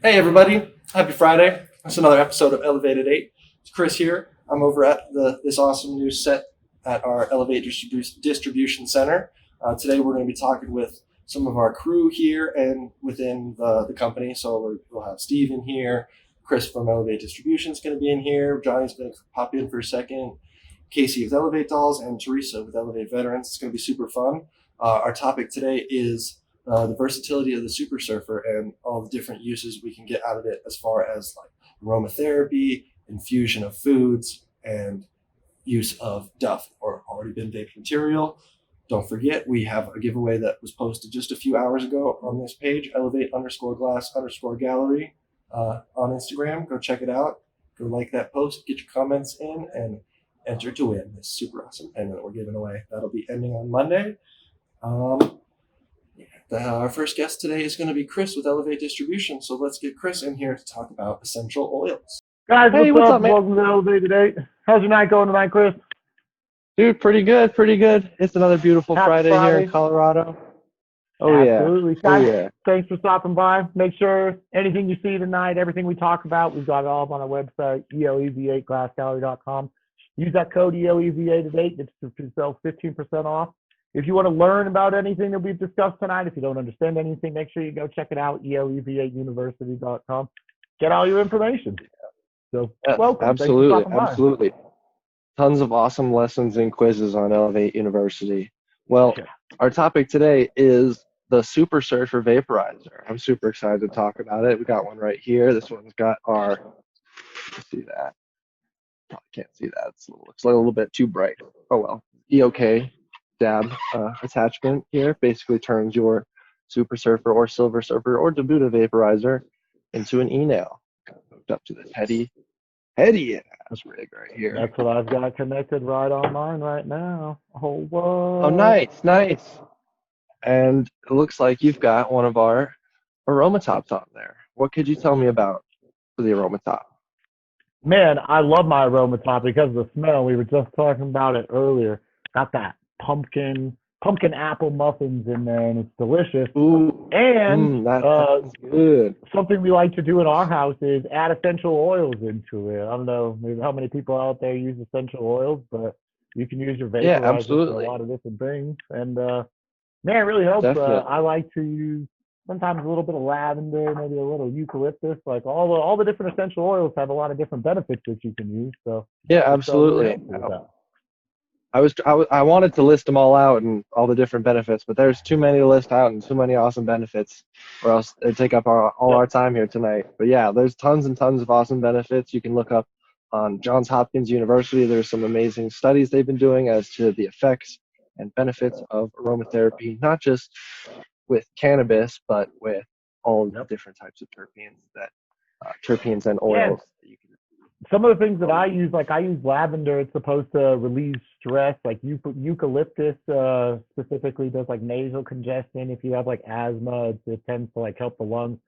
Hey everybody, happy Friday. It's another episode of Elevated 8. It's Chris here. I'm over at this awesome new set at our Elevate Distribution Center. Today we're going to be talking with some of our crew here and within the company. So we'll have Steve in here, Chris from Elevate Distribution is going to be in here, Johnny's going to pop in for a second, Casey with Elevate Dolls, and Teresa with Elevate Veterans. It's going to be super fun. Our topic today is the versatility of the super surfer and all the different uses we can get out of it as far as like aromatherapy, infusion of foods, and use of DUFF or already been vaped material. Don't forget, we have a giveaway that was posted just a few hours ago on this page, elevate_glass_gallery on Instagram. Go check it out. Go like that post, get your comments in, and enter to win this super awesome pen that we're giving away. That'll be ending on Monday. Our first guest today is going to be Chris with Elevate Distribution. So let's get Chris in here to talk about essential oils. Guys, Hey, what's what's up? up, man? Welcome to Elev8. How's your night going tonight, Chris? Dude, pretty good, pretty good. It's another beautiful Happy Friday here Friday. in Colorado. Oh, yeah. Absolutely. Oh, Guys, yeah. thanks for stopping by. Make sure anything you see tonight, everything we talk about, we've got it all up on our website, elev8glassgallery.com. Use that code ELEV8 today. Get yourself 15% off. If you want to learn about anything that we've discussed tonight, if you don't understand anything, make sure you go check it out, elev8university.com. Get all your information. So, Yes, welcome. absolutely, Thanks for stopping by. absolutely. Tons of awesome lessons and quizzes on Elevate University. Well, Okay. our topic today is the Super Surfer Vaporizer. I'm super excited to talk about it. We got one right here. This one's got our, let's see that. Probably can't see that. Looks like a little bit too bright. Oh well. EOK dab attachment here basically turns your Super Surfer or Silver Surfer or Dabuta vaporizer into an e-nail. Hooked up to this heady ass rig right here. That's what I've got connected right on mine right now. Oh, Oh, what? nice, nice. And it looks like you've got one of our aromatops on there. What could you tell me about the aromatop? Man, I love my aromatop because of the smell. We were just talking about it earlier. Got that pumpkin apple muffins in there, and it's delicious. Ooh, And that sounds good. something we like to do in our house is add essential oils into it. I don't know maybe how many people out there use essential oils, but you can use your Yeah, vaporizer for a absolutely. lot of different things. And man, it really helps. I Definitely. like to use sometimes a little bit of lavender, maybe a little eucalyptus. Like all the different essential oils have a lot of different benefits that you can use. So Yeah, it's really absolutely. helpful with that. I wanted to list them all out and all the different benefits, but there's too many to list out and too many awesome benefits, or else it'd take up all Yep. our time here tonight. But yeah, there's tons and tons of awesome benefits. You can look up on Johns Hopkins University. There's some amazing studies they've been doing as to the effects and benefits of aromatherapy, not just with cannabis, but with all the Yep. different types of terpenes and Yeah. oils that you can. Some of the things that I use, like I use lavender. It's supposed to relieve stress. Like eucalyptus specifically does like nasal congestion. If you have like asthma, it tends to like help the lungs.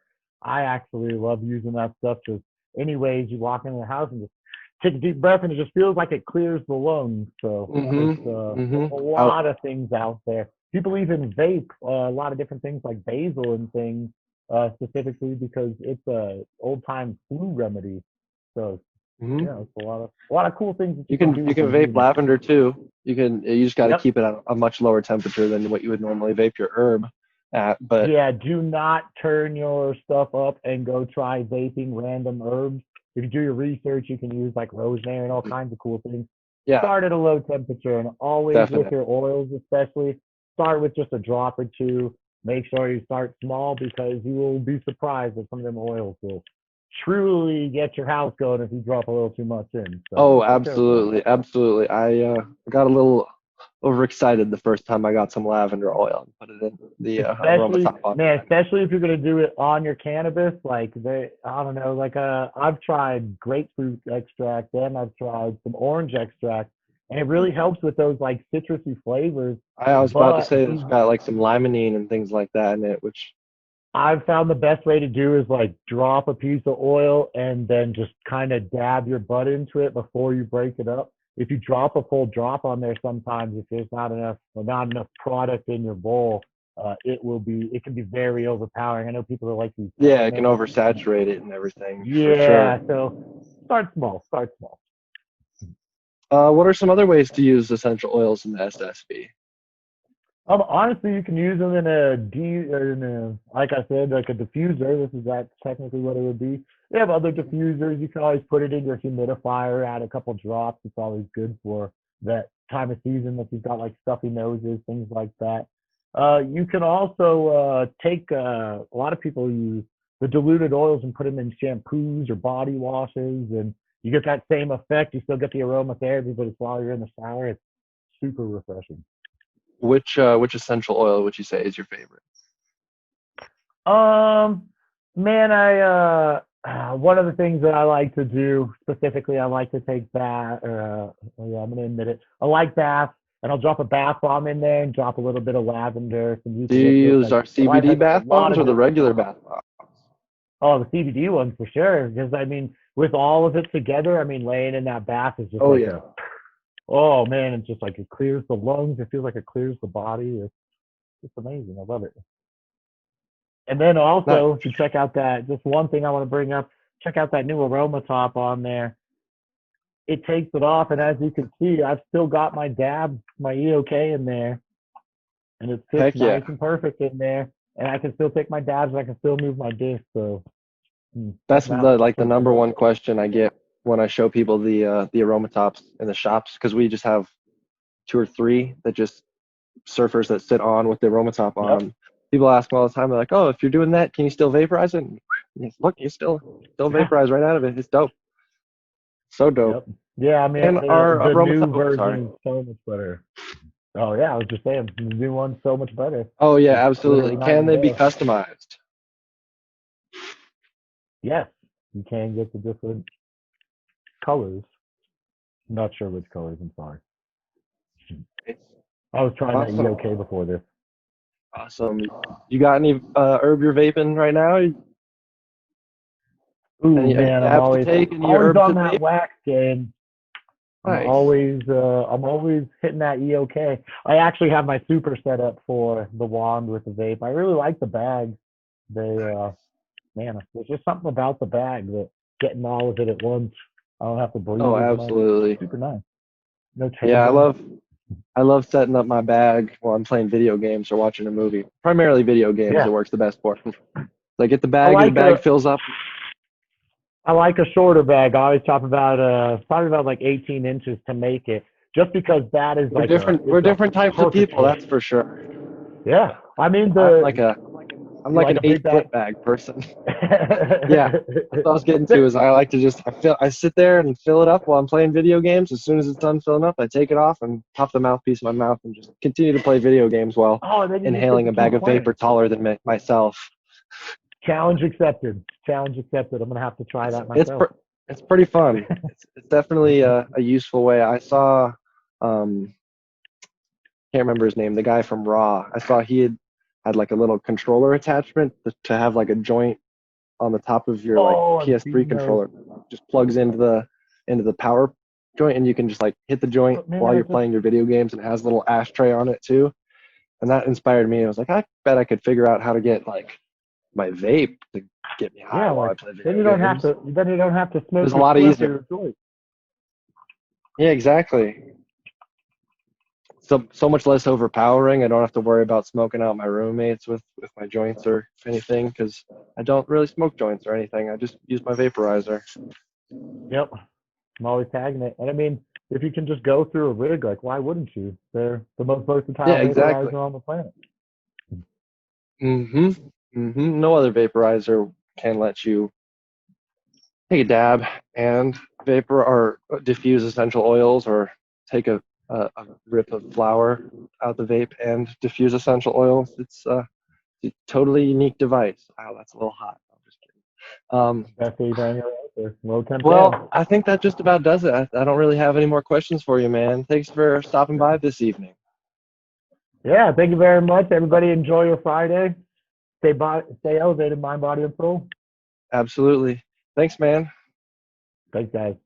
I actually love using that stuff because anyways, you walk into the house and just take a deep breath and it just feels like it clears the lungs. So there's a I, lot of things out there. People even vape a lot of different things like basil and things specifically because it's a old time flu remedy. So mhm. yeah, it's a lot of cool things that you You can can do you with the can vape weed. lavender too. You just got to Yep. keep it at a much lower temperature than what you would normally vape your herb at. But Yeah, do not turn your stuff up and go try vaping random herbs. If you do your research, you can use like rosemary and all kinds of cool things. yeah, Start at a low temperature and always with definitely. your oils, especially start with just a drop or two. Make sure you start small because you will be surprised that some of them oils will truly get your house going if you drop a little too much in. So Oh, be careful. absolutely, absolutely. I got a little overexcited the first time I got some lavender oil and put it in the Especially aromatop on man, mine. especially if you're gonna do it on your cannabis, like I don't know, like I've tried grapefruit extract and I've tried some orange extract, and it really helps with those like citrusy flavors. I was about to But say it's got like some limonene and things like that in it, which I've found the best way to do is like drop a piece of oil and then just kind of dab your butt into it before you break it up. If you drop a full drop on there, sometimes if there's not enough product in your bowl, it can be very overpowering. I know people that like these Yeah, it can caramel. oversaturate it and everything for Yeah, sure. so start small, start small. What are some other ways to use essential oils in the SSB? Honestly, you can use them like I said, like a diffuser. That's technically what it would be. They have other diffusers. You can always put it in your humidifier, add a couple drops. It's always good for that time of season if you've got like stuffy noses, things like that. You can also take a lot of people use the diluted oils and put them in shampoos or body washes, and you get that same effect. You still get the aromatherapy, but it's while you're in the shower. It's super refreshing. Which essential oil would you say is your favorite? Um, Man, I one of the things that I like to do specifically, I like to take bath. Yeah, I'm gonna admit it. I like bath, and I'll drop a bath bomb in there and drop a little bit of lavender, some Do you eucalyptus. use Like our life CBD has a bath lot bombs of or the different. regular bath bombs? Oh, the CBD ones for sure. Because I mean, with all of it together, I mean, laying in that bath is just Oh like yeah. a. Oh man, it's just like it clears the lungs. It feels like it clears the body. It's amazing. I love it. And then Nice. also, if you check out that, just one thing I want to bring up, check out that new aroma top on there. It takes it off, and as you can see, I've still got my dab, my EOK in there, and it fits Heck nice yeah. and perfect in there. And I can still take my dabs, and I can still move my disc. So check That's them out. the number one question I get when I show people the aromatops in the shops because we just have two or three that just surfers that sit on with the aromatop on Yep. them. People ask me all the time, they're like, "Oh, if you're doing that, can you still vaporize it?" And look, you still Yeah. vaporize right out of it. It's dope. So dope. Yep. Yeah. I mean, And our the new aromatop. Oh, sorry. version is so much better. Oh yeah, I was just saying, the new one's so much better. Oh yeah, It's absolutely. literally night Can and they be day. customized? Yes, you can get the different colors. I'm not sure which colors. I'm sorry. It's I was trying that awesome. EOK before this. Awesome. You got any herb you're vaping right now? Ooh Any man, I'm dabs to take? Any always herbs on to that vape? wax game. Nice. I'm always hitting that EOK. I actually have my super set up for the wand with the vape. I really like the bag. They Man, there's just something about the bag that getting all of it at once. I don't have to Oh, breathe as much. absolutely. Super nice. No Yeah, chafing. I love setting up my bag while I'm playing video games or watching a movie. Primarily video games, Yeah. it works the best for me. So I get the I bag, the like bag a fills up. I like a shorter bag. I always talk about probably about like 18 inches to make it, just because that is We're like a different. We're it's a different types of perfect people, fit. that's for sure. Yeah, I mean I'm like I'm you like like an a big bag. 8 foot bag person. Yeah, that's what I was getting to. Is I like to just I sit there and fill it up while I'm playing video games. As soon as it's done filling up, I take it off and pop the mouthpiece in my mouth and just continue to play video games while Oh, and then you just get inhaling to a bag keep of vapor playing. taller than myself. Challenge accepted. Challenge accepted. I'm gonna have to try It's that it's myself. pr- it's pretty fun. It's definitely a useful way. I saw um can't remember his name, the guy from Raw. I saw he had like a little controller attachment to have like a joint on the top of your like Oh, I've PS3 seen those. controller. Just plugs into the power joint and you can just like hit the joint But man, while you're playing your video games and it has a little ashtray on it too. And that inspired me. I was like, I bet I could figure out how to get like my vape to get me high yeah, while I like play then video you don't have games. to. Then you don't have to It smoke was a your lot spliff or easier. your joint. Yeah, exactly. So much less overpowering. I don't have to worry about smoking out my roommates with my joints or anything because I don't really smoke joints or anything. I just use my vaporizer. Yep. I'm always tagging it. And I mean, if you can just go through a rig, like why wouldn't you? They're the most versatile Yeah, exactly. vaporizer on the planet. No other vaporizer can let you take a dab and vapor or diffuse essential oils or take a rip of flour out the vape and diffuse essential oils. It's a totally unique device. Wow, that's a little hot. I'm just kidding. Best vape hanger out there. Low temp tab. Well, I think that just about does it. I don't really have any more questions for you, man. Thanks for stopping by this evening. Yeah, thank you very much. Everybody enjoy your Friday. Stay elevated, mind, body, and soul. Absolutely. Thanks, man. Thanks, guys.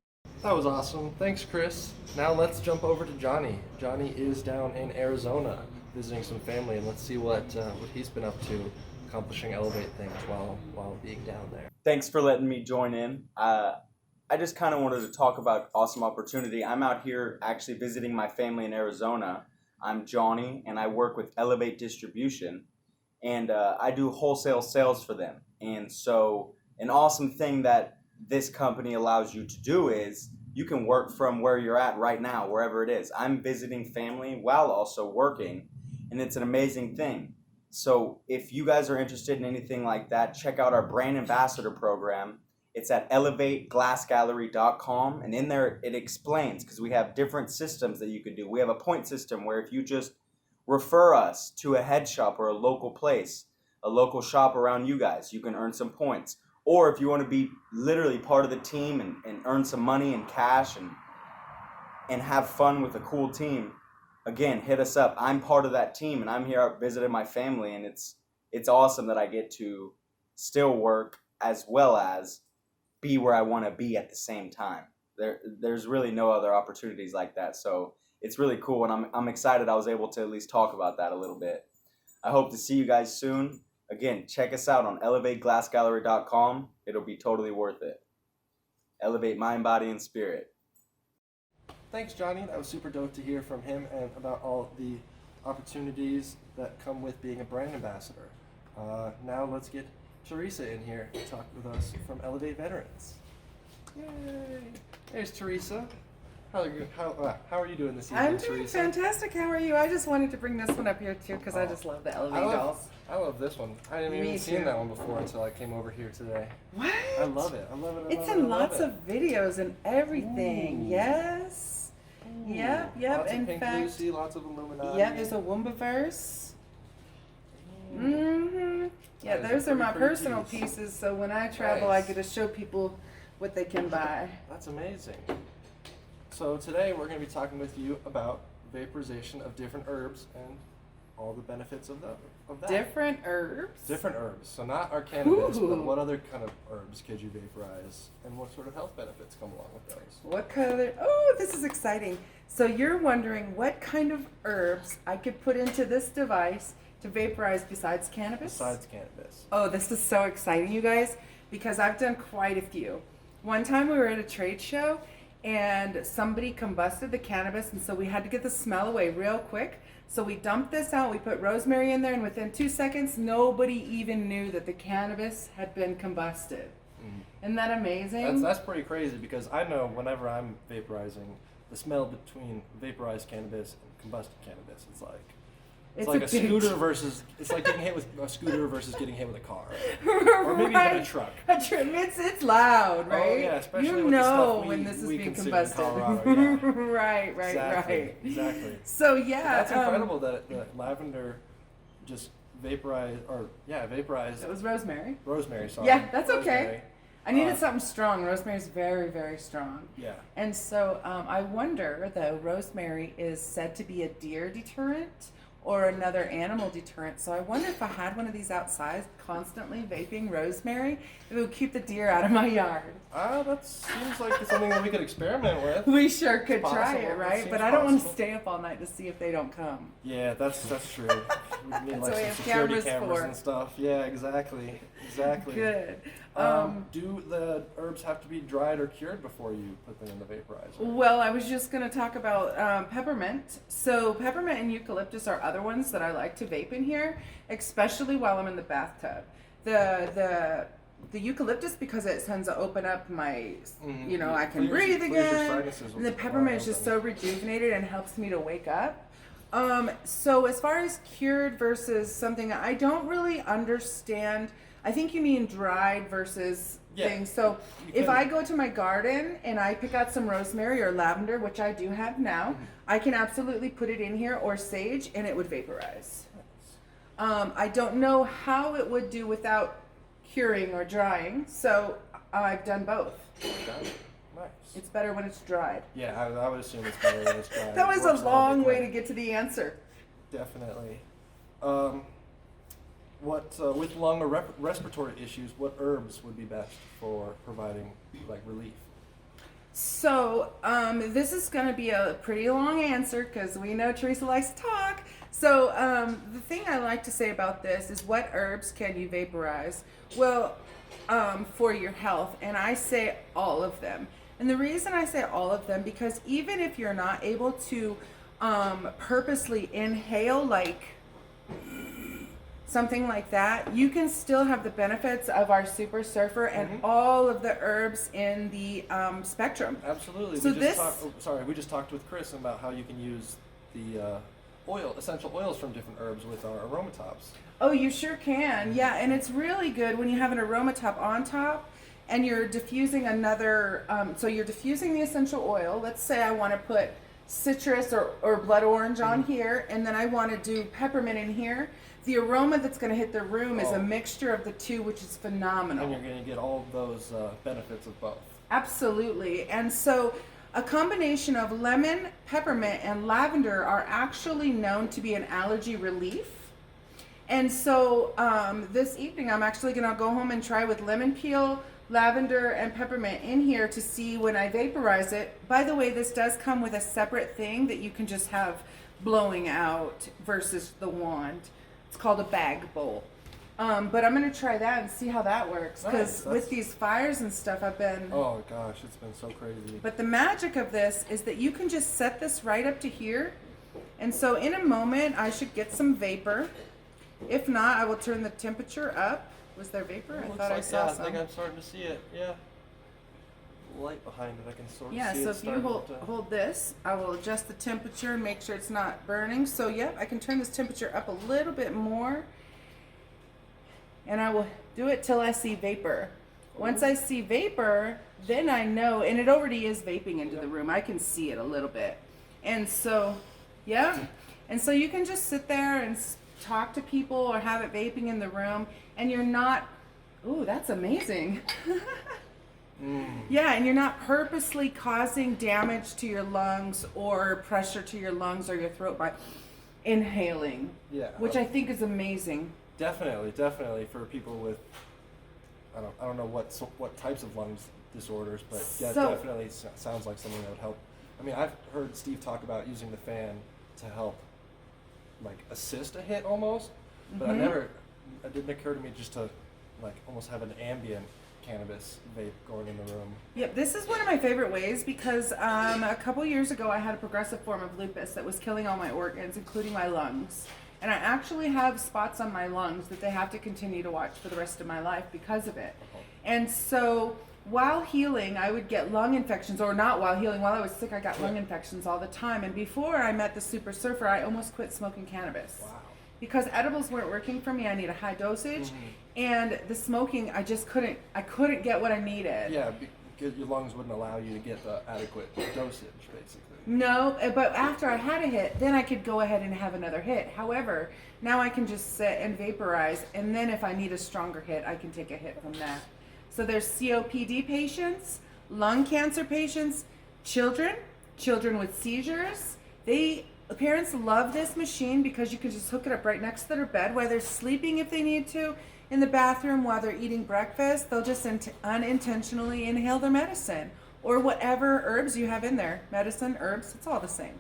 That was awesome. Thanks, Chris. Now let's jump over to Johnny. Johnny is down in Arizona visiting some family, and let's see what he's been up to, accomplishing Elevate things while being down there. Thanks for letting me join in. I just kind of wanted to talk about awesome opportunity. I'm out here actually visiting my family in Arizona. I'm Johnny, and I work with Elev8 Distribution, and I do wholesale sales for them. And so an awesome thing that this company allows you to do is you can work from where you're at right now, wherever it is. I'm visiting family while also working, and it's an amazing thing. So if you guys are interested in anything like that, check out our brand ambassador program. It's at Elev8glassgallery.com, and in there it explains, because we have different systems that you can do. We have a point system where if you just refer us to a head shop or a local place, a local shop around you guys, you can earn some points. Or if you want to be literally part of the team and earn some money and cash and have fun with a cool team, again, hit us up. I'm part of that team, and I'm here visiting my family, and it's awesome that I get to still work as well as be where I want to be at the same time. There's really no other opportunities like that, so it's really cool, and I'm excited I was able to at least talk about that a little bit. I hope to see you guys soon. Again, check us out on Elev8glassgallery.com. It'll be totally worth it. Elevate mind, body, and spirit. Thanks, Johnny. That was super dope to hear from him and about all the opportunities that come with being a brand ambassador. Now let's get Teresa in here to talk with us from Elevate Veterans. Yay! There's Teresa. How are you doing this evening, I'm doing Teresa? fantastic. How are you? I just wanted to bring this one up here too because I just love the Elevate dolls. I love this one. I didn't Me even seen too. that one before until I came over here today. What? I love it. I love it. It's in lots of videos and everything. Ooh. Yes. Yep. Lots In of Pink fact, Lucy, lots of Illuminati. yeah, there's a Woombaverse. Mm-hmm. Yeah, That is those a are my pretty personal piece. pieces. So when I travel, Nice. I get to show people what they can buy. That's amazing. So today we're going to be talking with you about vaporization of different herbs and all the benefits of that. Different herbs. Different herbs. So not our cannabis, Ooh. but what other kind of herbs could you vaporize, and what sort of health benefits come along with those? What color? Oh, this is exciting. So you're wondering what kind of herbs I could put into this device to vaporize besides cannabis? Besides cannabis. Oh, this is so exciting, you guys, because I've done quite a few. One time we were at a trade show and somebody combusted the cannabis, and so we had to get the smell away real quick. So we dumped this out, we put rosemary in there, and within 2 seconds, nobody even knew that the cannabis had been combusted. Isn't that amazing? That's pretty crazy, because I know whenever I'm vaporizing, the smell between vaporized cannabis and combusted cannabis, it's like a big scooter versus it's like getting hit with a scooter versus getting hit with a car, or maybe even a truck. It's loud, right? Oh yeah, especially you with the know stuff when this is we being consume combusted. in Colorado. Yeah. right. Exactly. So yeah, That's incredible that the lavender just vaporized. It was rosemary. Rosemary. Sorry. Yeah, that's Rosemary. okay. I needed something strong. Rosemary's very, very strong. Yeah. And so I wonder, though, rosemary is said to be a deer deterrent or another animal deterrent. So I wonder if I had one of these outside constantly vaping rosemary, it would keep the deer out of my yard. That seems like something that we could experiment with. We sure could It's try possible. it, It right? seems But I don't want to possible. stay up all night to see if they don't come. Yeah, that's true. We need That's like what we some have security cameras cameras for. and stuff. Yeah, exactly. Good. Do the herbs have to be dried or cured before you put them in the vaporizer? Well, I was just going to talk about peppermint. So peppermint and eucalyptus are other ones that I like to vape in here, especially while I'm in the bathtub. The eucalyptus, because it tends to open up my, I can breathe clears your again. sinuses And the wide peppermint is just open. so rejuvenated and helps me to wake up. So as far as cured versus something, I don't really understand. I think you mean dried versus Yeah. things. So You if can- I go to my garden and I pick out some rosemary or lavender, which I do have now, I can absolutely put it in here, or sage, and it would vaporize. I don't know how it would do without curing or drying, so I've done both. Got it. Nice. It's better when it's dried. Yeah, I would assume it's better when it's dried. That It was works a little long bit way to quicker. get to the answer. Definitely. With lung or respiratory issues, what herbs would be best for providing relief? So, this is going to be a pretty long answer because we know Teresa likes to talk. So, the thing I like to say about this is what herbs can you vaporize? Well, for your health, and I say all of them. And the reason I say all of them, because even if you're not able to purposely inhale like something like that, you can still have the benefits of our Super Surfer and all of the herbs in the spectrum. Absolutely. So We just talked with Chris about how you can use the essential oils from different herbs with our aromatops. Oh, you sure can. Yeah, and it's really good when you have an aromatop on top and you're diffusing another, so you're diffusing the essential oil. Let's say I want to put citrus or blood orange on here, and then I want to do peppermint in here. The aroma that's going to hit the room is a mixture of the two, which is phenomenal. And you're going to get all of those benefits of both. Absolutely. And so a combination of lemon, peppermint, and lavender are actually known to be an allergy relief. And so this evening I'm actually going to go home and try with lemon peel, lavender, and peppermint in here to see when I vaporize it. By the way, this does come with a separate thing that you can just have blowing out versus the wand. It's called a bag bowl. But I'm going to try that and see how that works. Because with these fires and stuff, I've been... Oh, gosh, it's been so crazy. But the magic of this is that you can just set this right up to here. And so in a moment, I should get some vapor. If not, I will turn the temperature up. Was there vapor? I thought I saw some. I think I'm starting to see it. Yeah. Light behind it, I can sort of see Yeah, so it if you hold this, I will adjust the temperature and make sure it's not burning. So, yep, I can turn this temperature up a little bit more. And I will do it till I see vapor. Once I see vapor, then I know, and it already is vaping into the room. I can see it a little bit. And so, yeah. And so you can just sit there and talk to people or have it vaping in the room, and you're not, ooh, that's amazing. Yeah, and you're not purposely causing damage to your lungs or pressure to your lungs or your throat by inhaling. Yeah. Which I think is amazing. Definitely for people with, I don't know what types of lungs disorders, but yeah, definitely sounds like something that would help. I mean, I've heard Steve talk about using the fan to help, like, assist a hit almost, but it didn't occur to me just to, like, almost have an ambient cannabis vape going in the room. Yep, this is one of my favorite ways because a couple years ago I had a progressive form of lupus that was killing all my organs, including my lungs. And I actually have spots on my lungs that they have to continue to watch for the rest of my life because of it. And so while healing, I would get lung infections, or not while healing, while I was sick, I got lung infections all the time. And before I met the Super Surfer, I almost quit smoking cannabis. Wow. Because edibles weren't working for me. I need a high dosage. And the smoking, I couldn't get what I needed. Yeah, because your lungs wouldn't allow you to get the adequate dosage, basically. No, but after I had a hit, then I could go ahead and have another hit. However, now I can just sit and vaporize, and then if I need a stronger hit, I can take a hit from that. So there's COPD patients, lung cancer patients, children with seizures. Parents love this machine because you can just hook it up right next to their bed while they're sleeping if they need to, in the bathroom while they're eating breakfast. They'll just unintentionally inhale their medicine or whatever herbs you have in there. Medicine, herbs, it's all the same.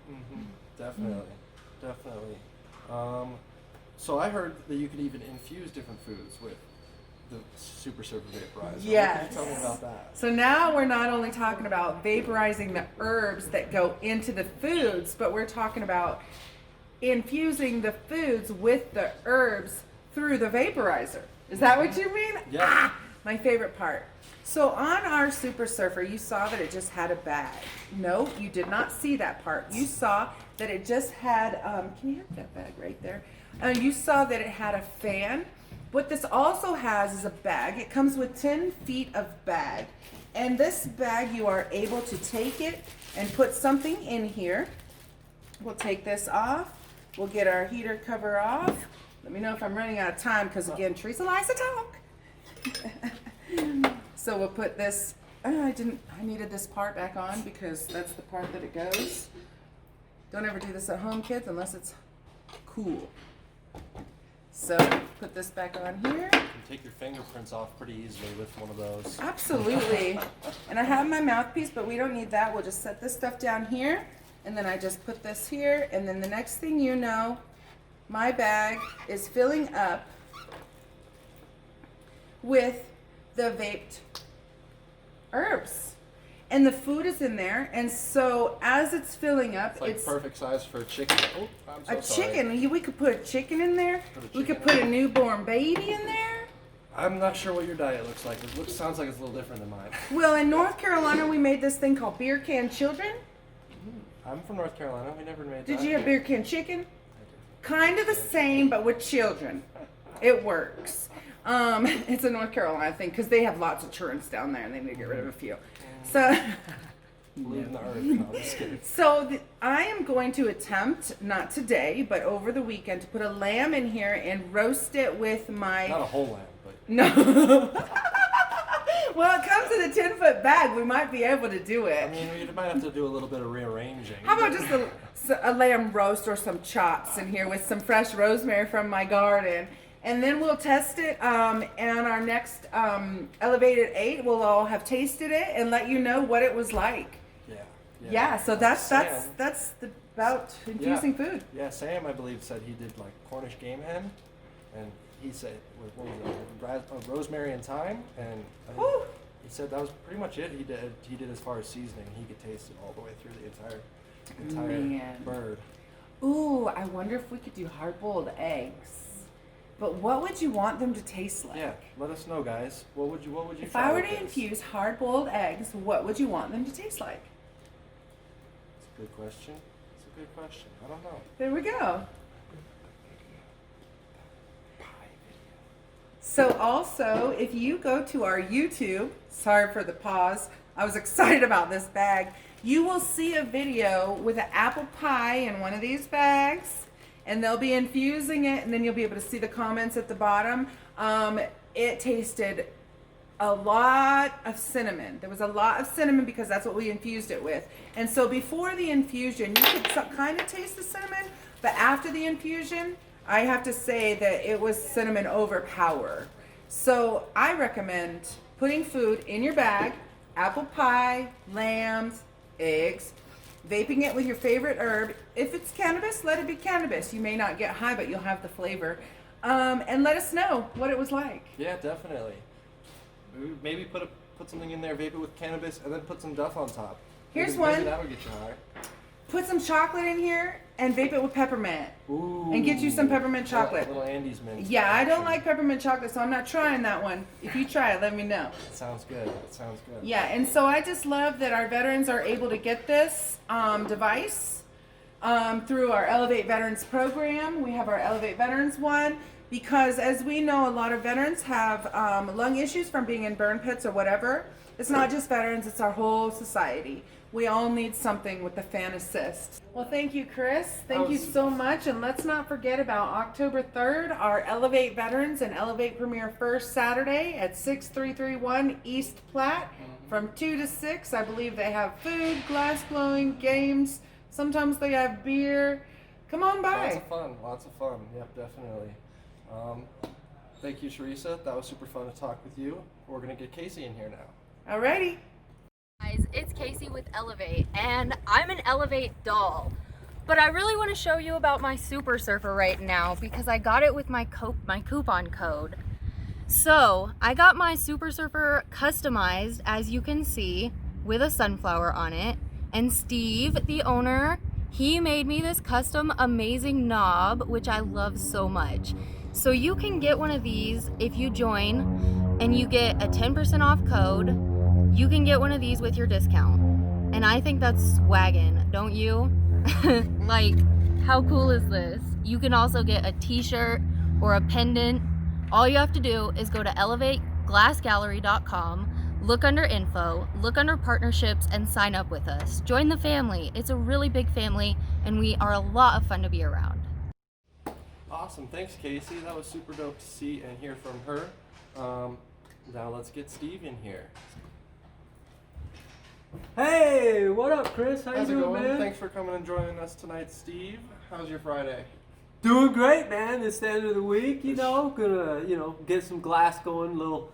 Definitely. So I heard that you could even infuse different foods with the Super Surfer vaporizer. Yes. What can you tell me about that? So now we're not only talking about vaporizing the herbs that go into the foods, but we're talking about infusing the foods with the herbs through the vaporizer. Is that what you mean? Yeah. My favorite part. So on our Super Surfer, you saw that it just had a bag. No, you did not see that part. You saw that it just had, can you have that bag right there? You saw that it had a fan. What this also has is a bag. It comes with 10 feet of bag. And this bag, you are able to take it and put something in here. We'll take this off. We'll get our heater cover off. Let me know if I'm running out of time because, again, Teresa likes to talk. So we'll put this, I needed this part back on because that's the part that it goes. Don't ever do this at home, kids, unless it's cool. So put this back on here. You can take your fingerprints off pretty easily with one of those. Absolutely. And I have my mouthpiece, but we don't need that. We'll just set this stuff down here, and then I just put this here, and then the next thing you know, my bag is filling up with the vaped herbs. And the food is in there, and so as it's filling up, It's like perfect size for a chicken. Oh, I'm so sorry. chicken. We could put a chicken in there. We could put a newborn baby in there. I'm not sure what your diet looks like. It sounds like it's a little different than mine. Well, in North Carolina, we made this thing called beer can children. I'm from North Carolina. We never made that. Did you have beer can chicken? Kind of the same, but with children. It works. It's a North Carolina thing because they have lots of churns down there, and they need to get rid of a few. So, Leaving the earth. No, I'm just kidding. so I am going to attempt, not today, but over the weekend, to put a lamb in here and roast it with my. Not a whole lamb, but. No. Well, it comes in a 10-foot bag. We might be able to do it. I mean, we might have to do a little bit of rearranging. How about just a lamb roast or some chops in here with some fresh rosemary from my garden? And then we'll test it, and our next Elevated 8, we'll all have tasted it and let you know what it was like. Yeah, so that's about infusing food. Yeah, Sam, I believe, said he did like Cornish game hen, and he said, what was it, rosemary and thyme, and I think he said that was pretty much it. He did as far as seasoning. He could taste it all the way through the entire bird. Ooh, I wonder if we could do hard-boiled eggs. But what would you want them to taste like? Yeah, let us know, guys. What would you? If I were to infuse hard-boiled eggs, what would you want them to taste like? It's a good question. I don't know. There we go. So also, if you go to our YouTube, sorry for the pause, I was excited about this bag, you will see a video with an apple pie in one of these bags, and they'll be infusing it, and then you'll be able to see the comments at the bottom. It tasted a lot of cinnamon. There was a lot of cinnamon because that's what we infused it with. And so before the infusion, you could kind of taste the cinnamon, but after the infusion, I have to say that it was cinnamon overpower. So I recommend putting food in your bag, apple pie, lambs, eggs, vaping it with your favorite herb. If it's cannabis, let it be cannabis. You may not get high, but you'll have the flavor. And let us know what it was like. Yeah, definitely. Maybe put something in there, vape it with cannabis, and then put some DUFF on top. Here's maybe one. That would get you high. Put some chocolate in here and vape it with peppermint. Ooh. And get you some peppermint chocolate. Little Andes mint. Yeah, I don't like peppermint chocolate, so I'm not trying that one. If you try it, let me know. Sounds good. Yeah, and so I just love that our veterans are able to get this device through our Elevate Veterans program. We have our Elevate Veterans one because, as we know, a lot of veterans have lung issues from being in burn pits or whatever. It's not just veterans, it's our whole society. We all need something with the fan assist. Well, thank you, Chris. Thank you so much. And let's not forget about October 3rd, our Elevate Veterans and Elevate Premier First Saturday at 6331 East Platte from 2 to 6. I believe they have food, glass blowing, games. Sometimes they have beer. Come on by. Lots of fun. Yep, definitely. Thank you, Teresa. That was super fun to talk with you. We're going to get Casey in here now. Alrighty. Guys, it's Casey with Elevate, and I'm an Elevate doll. But I really want to show you about my Super Surfer right now because I got it with my coupon code. So I got my Super Surfer customized, as you can see, with a sunflower on it. And Steve, the owner, he made me this custom amazing knob, which I love so much. So you can get one of these if you join and you get a 10% off code. You can get one of these with your discount. And I think that's swaggin', don't you? Like, how cool is this? You can also get a t-shirt or a pendant. All you have to do is go to elevateglassgallery.com, look under info, look under partnerships, and sign up with us. Join the family. It's a really big family, and we are a lot of fun to be around. Awesome. Thanks, Casey. That was super dope to see and hear from her. Now let's get Steve in here. Hey, what up, Chris? How How's you it doing, going? man? Thanks for coming and joining us tonight, Steve. How's your Friday? Doing great, man. It's the end of the week, Gonna, get some glass going. Little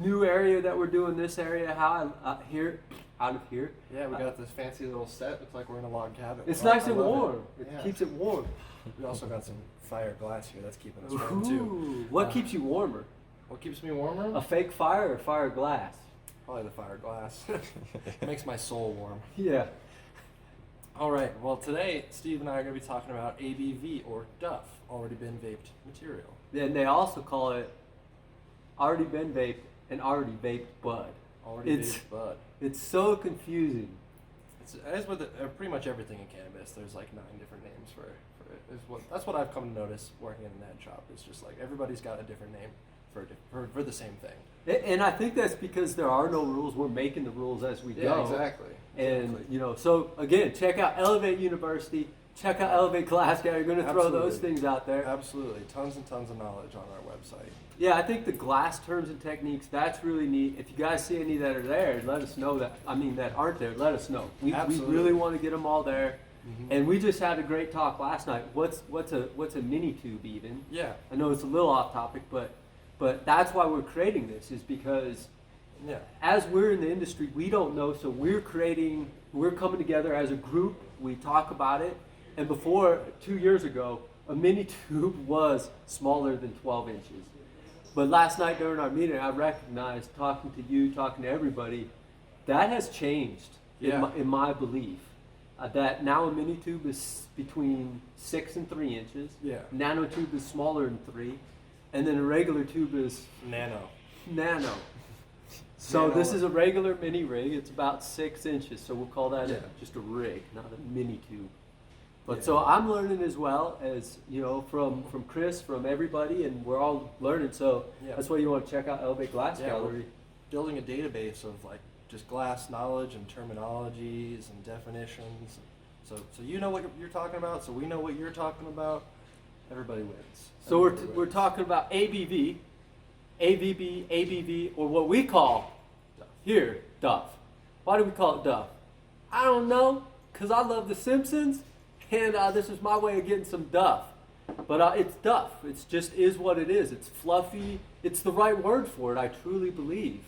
new area that we're doing. This area, out of here. Yeah, we got this fancy little set. Looks like we're in a log cabin. It's I nice and love warm. It Yeah. keeps it warm. We also got some fire glass here. That's keeping us warm too. Ooh, what keeps you warmer? What keeps me warmer? A fake fire or fire glass? Probably the fire glass. Makes my soul warm. Yeah. All right. Well, today Steve and I are going to be talking about ABV or DUFF, already been vaped material. And they also call it already been vaped and already vaped bud. Already vaped bud. It's so confusing. It's as with pretty much everything in cannabis. There's like 9 different names for it. That's what I've come to notice working in an head shop. It's just like everybody's got a different name for the same thing. And I think that's because there are no rules. We're making the rules as we go. Exactly. And so again, check out Elev8 University. Check out Elev8 Glasgow. You're going to throw those Absolutely. things out there. Absolutely. Tons and tons of knowledge on our website. Yeah, I think the glass terms and techniques, that's really neat. If you guys see any that are there, let us know that aren't there, let us know. We Absolutely. really want to get them all there. Mhm. And we just had a great talk last night. What's a mini tube even? Yeah. I know it's a little off topic, but that's why we're creating this, is because Yeah. as we're in the industry, we don't know, so we're coming together as a group, we talk about it, and before, 2 years ago, a mini tube was smaller than 12 inches. But last night during our meeting, I recognized, talking to you, talking to everybody, that has changed in my belief. That now a mini tube is between 6 and 3 inches. Yeah. Nano tube is smaller than 3. And then a regular tube is Nano. So Nano. this is a regular mini rig. It's about 6 inches. So we'll call that Yeah. just a rig, not a mini tube. But Yeah. so I'm learning as well as, from Chris, from everybody, and we're all learning. So Yeah. that's why you want to check out Elev8 Glass Yeah, Gallery. Building a database of like just glass knowledge and terminologies and definitions. So you know what you're talking about, so we know what you're talking about. Everybody wins. So Everybody we're wins. talking about ABV, ABV, or what we call here DUFF. Why do we call it DUFF? I don't know, because I love The Simpsons, and this is my way of getting some DUFF. But it's DUFF. It's just is what it is. It's fluffy. It's the right word for it, I truly believe.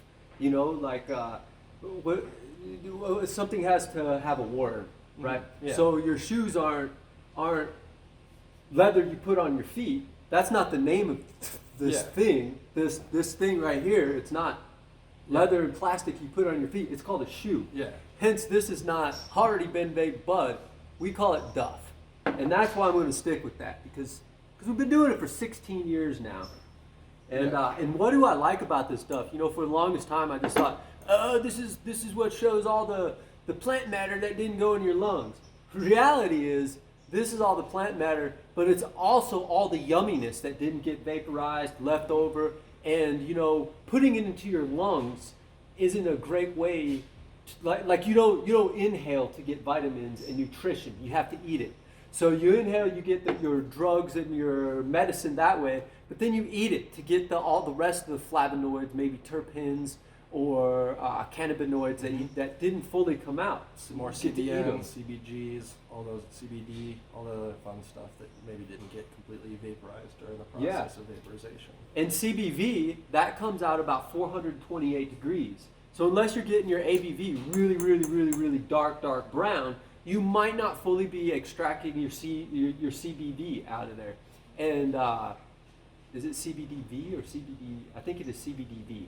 Something has to have a word, right? Yeah. So your shoes aren't leather you put on your feet. That's not the name of this Yeah. thing. This thing right here, it's not leather and plastic you put on your feet. It's called a shoe. Yeah. Hence, this is not already been vaped bud. We call it DUFF. And that's why I'm going to stick with that, because we've been doing it for 16 years now. And and what do I like about this stuff? For the longest time, I just thought, this is what shows all the plant matter that didn't go in your lungs. Reality is, this is all the plant matter, but it's also all the yumminess that didn't get vaporized, left over, and putting it into your lungs isn't a great way. Like you don't inhale to get vitamins and nutrition. You have to eat it. So you inhale, you get your drugs and your medicine that way, but then you eat it to get all the rest of the flavonoids, maybe terpenes or cannabinoids that didn't fully come out. Some more You get to eat 'em. CBN, CBGs, all those CBD, all the other fun stuff that maybe didn't get completely vaporized during the process of vaporization. And CBV, that comes out about 428 degrees. So unless you're getting your ABV really, really, really, really dark brown, you might not fully be extracting your CBD out of there. And is it CBDV or CBD? I think it is CBDV.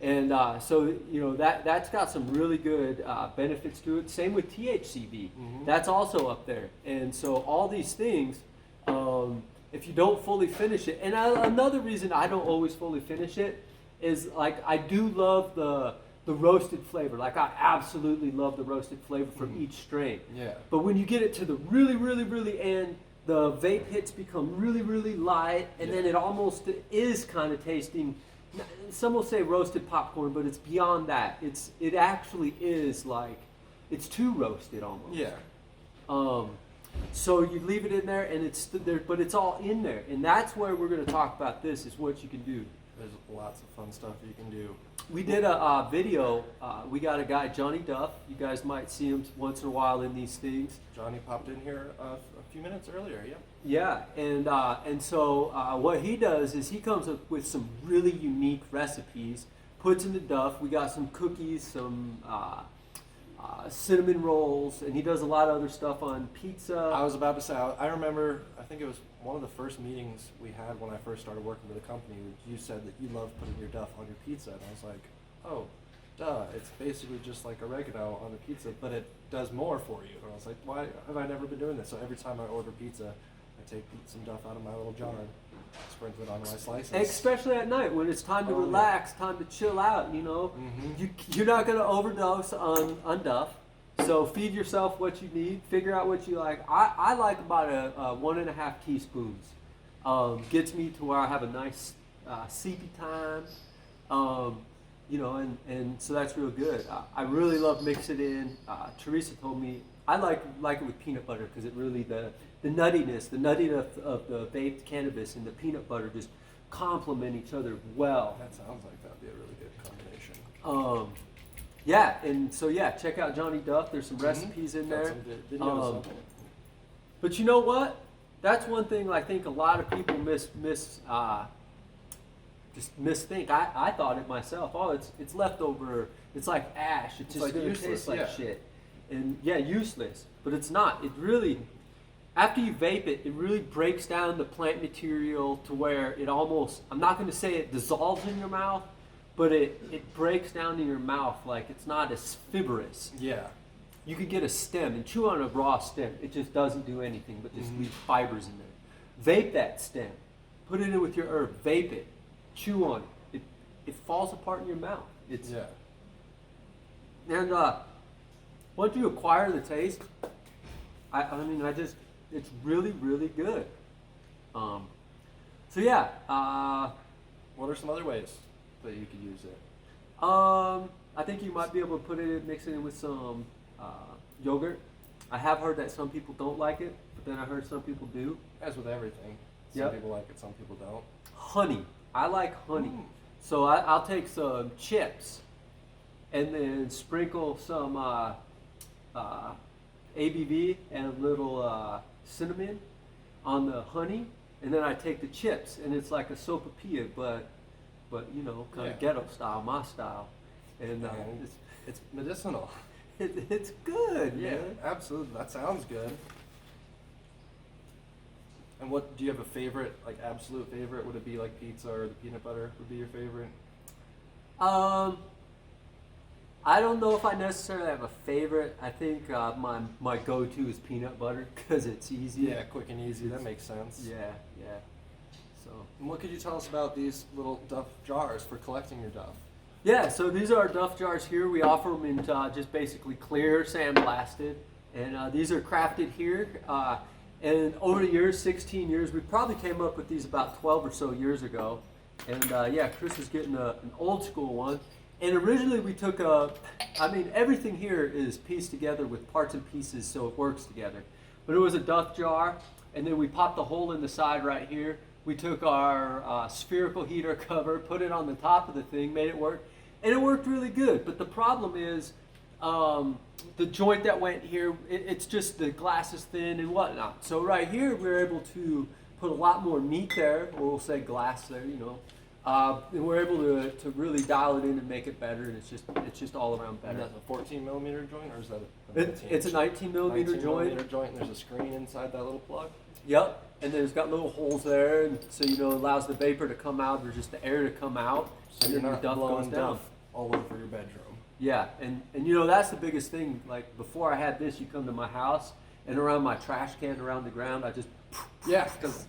And so that's got some really good benefits to it. Same with THCV. Mhm. That's also up there. And so all these things, if you don't fully finish it, and another reason I don't always fully finish it is I do love the roasted flavor. I absolutely love the roasted flavor from each strain. Yeah. But when you get it to the really, really, really end, the vape hits become really, really light, and then it almost is kind of tasting. Some will say roasted popcorn, but it's beyond that. It actually is it's too roasted almost. Yeah. So you leave it in there, and it's there, but it's all in there, and that's where we're going to talk about. This is what you can do. There's lots of fun stuff you can do. we did a video. We got a guy, Johnny Duff. You guys might see him once in a while in these things. Johnny popped in here a few minutes earlier. Yeah. Yeah, and so what he does is he comes up with some really unique recipes, puts in the Duff. We got some cookies, some cinnamon rolls, and he does a lot of other stuff on pizza. I was about to say, I remember, I think it was one of the first meetings we had when I first started working with the company. You said that you love putting your Duff on your pizza, and I was like, oh, duh, it's basically just like oregano on the pizza, but it does more for you. And I was like, why have I never been doing this? So every time I order pizza, I take some Duff out of my little jar and sprinkle it on my slices. Especially at night when it's time to relax, time to chill out, you know. Mm-hmm. You're not going to overdose on Duff. So feed yourself what you need. Figure out what you like. I like about a 1.5 teaspoons. Gets me to where I have a nice sleepy time. You know, and so that's real good. I really love mixing it in. Teresa told me I like it with peanut butter because it really the nuttiness of the vaped cannabis and the peanut butter just complement each other well. That sounds like that'd be a really good combination. Yeah, and so check out Johnny Duff. There's some recipes in there. Got some good videos of it. But you know what? That's one thing I think a lot of people misthink. I thought it myself. Oh, it's leftover. It's like ash. It's just like gonna useless, taste like yeah. shit. And useless. But it's not. It really, after you vape it, it really breaks down the plant material to where it almost, I'm not going to say it dissolves in your mouth, but it breaks down in your mouth like it's not as fibrous. Yeah. You could get a stem and chew on a raw stem. It just doesn't do anything but just leave fibers in there. Vape that stem. Put it in with your herb. Vape it. Chew on it. It falls apart in your mouth. Yeah. And once you acquire the taste, it's really, really good. So yeah. What are some other ways that you could use it? I think you might be able to put it in, mix it in with some yogurt. I have heard that some people don't like it, but then I heard some people do. As with everything. Some Yep. people like it, some people don't. Honey. I like honey. So I'll take some chips and then sprinkle some ABV and a little cinnamon on the honey, and then I take the chips, and it's like a sopapilla, but you know, kind of ghetto style, my style, and It's medicinal. it's good, Yeah, man. absolutely. That sounds good. And what do you have a favorite, like absolute favorite? Would it be like pizza or the peanut butter would be your favorite? I don't know if I necessarily have a favorite. I think my go-to is peanut butter because it's easy. Yeah, quick and easy. That makes sense. Yeah. So. And what could you tell us about these little Duff jars for collecting your Duff? Yeah, so these are our Duff jars here. We offer them in just basically clear, sandblasted, and these are crafted here. And over the years, 16 years, we probably came up with these about 12 or so years ago. And Chris is getting an old school one. And originally we took everything here is pieced together with parts and pieces so it works together. But it was a Duff jar, and then we popped the hole in the side right here. We took our spherical heater cover, put it on the top of the thing, made it work, and it worked really good. But the problem is the joint that went here, it's just the glass is thin and whatnot. So right here we're able to put a lot more meat there, or we'll say glass there, you know. And we're able to really dial it in and make it better, and it's just all around And better. that's a 14 millimeter joint, or is that a 19? It's a 19 millimeter 19 joint. millimeter joint, and there's a screen inside that little plug. Yep, and then it's got little holes there, and so it allows the vapor to come out or just the air to come out, So and you're then the not Duff blowing goes down. Duff all over your bedroom. Yeah, and that's the biggest thing. Like before I had this, you come to my house, and around my trash can around the ground, I just Yeah, because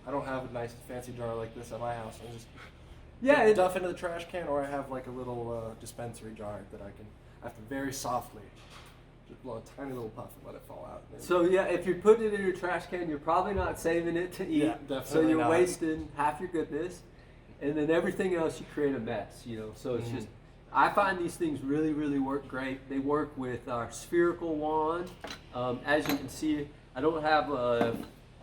I don't have a nice fancy jar like this at my house. I just it, Duff into the trash can, or I have like a little dispensary jar that I have to very softly just blow a tiny little puff and let it fall out. So if you're putting it in your trash can, you're probably not saving it to eat. Yeah, definitely So you're not. wasting half your goodness, and then everything else you create a mess. So it's just. I find these things really, really work great. They work with our spherical wand. As you can see, I don't have a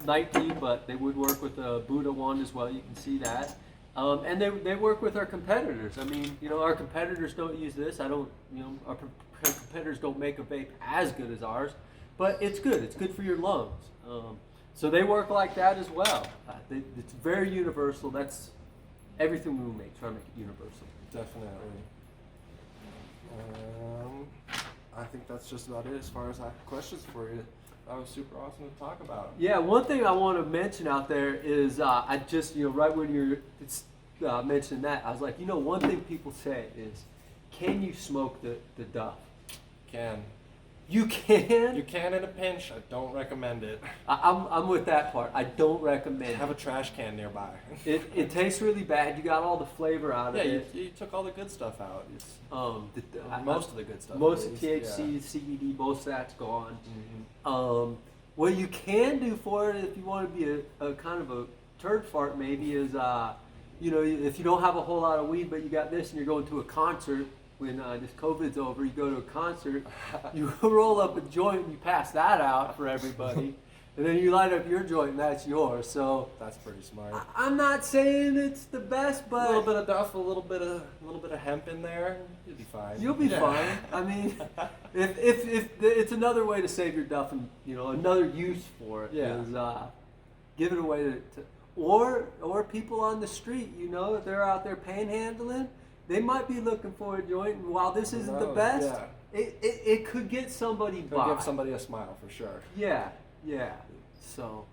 19, but they would work with a Buddha wand as well. You can see that. And they work with our competitors. I mean, you know, our competitors don't use this. I don't, you know, our competitors don't make a vape as good as ours, but it's good. It's good for your lungs. So they work like that as well. It's very universal. That's everything we make. Try to make it universal. Definitely. I think that's just about it as far as I have questions for you. That was super awesome to talk about. Yeah, one thing I want to mention out there is I just, you know, right when you're mentioning that, I was like, you know, one thing people say is, can you smoke the Duff? Can. You can? You can in a pinch. I don't recommend it. I'm with that part. I don't recommend Have it. a trash can nearby. It tastes really bad. You got all the flavor out of Yeah, it. you took all the good stuff out. It's Most of the good stuff. Most at of least. THC, Yeah. CBD, both that's gone. Mhm. What you can do for it, if you want to be a kind of a turd fart, maybe is, you know, if you don't have a whole lot of weed, but you got this, and you're going to a concert. When this COVID's over, you go to a concert, you roll up a joint, and you pass that out for everybody, and then you light up your joint, and that's yours. So That's pretty smart. I'm not saying it's the best, A but little bit of duff, a little bit of hemp in there, you'll be fine. you'll be Yeah. fine. I mean, if it's another way to save your duff, and you know, another use for it Yeah. is give it away to or people on the street. You know, if they're out there panhandling, they might be looking for a joint, and while this isn't the knows? best, Yeah. it could get somebody Go by. give somebody a smile for sure. Yeah. So,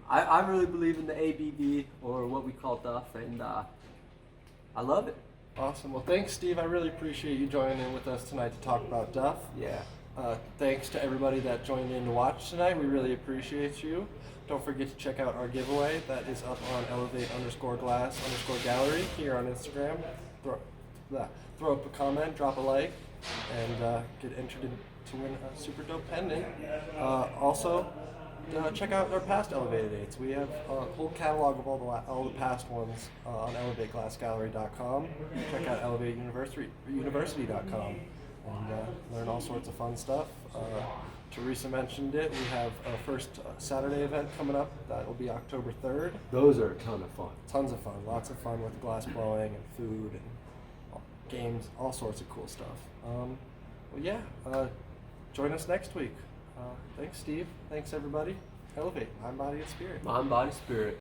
I really believe in the ABV, or what we call Duff, and I love it. Awesome. Well, thanks, Steve. I really appreciate you joining in with us tonight to talk about Duff. Yeah. Thanks to everybody that joined in to watch tonight. We really appreciate you. Don't forget to check out our giveaway. That is up on Elevate_glass_gallery here on Instagram. Throw up a comment, drop a like, and get entered to win a super dope pendant. Also, check out our past Elevated 8s. We have a whole catalog of all the past ones on ElevateGlassGallery.com. Check out ElevateUniversity.com and learn all sorts of fun stuff. Teresa mentioned it. We have our first Saturday event coming up. That will be October 3rd. Those are a ton of fun. Tons of fun. Lots of fun with glass blowing and food and games, all sorts of cool stuff. Join us next week. Thanks, Steve. Thanks, everybody. Elevate, mind, body, and spirit. Mind, body, spirit.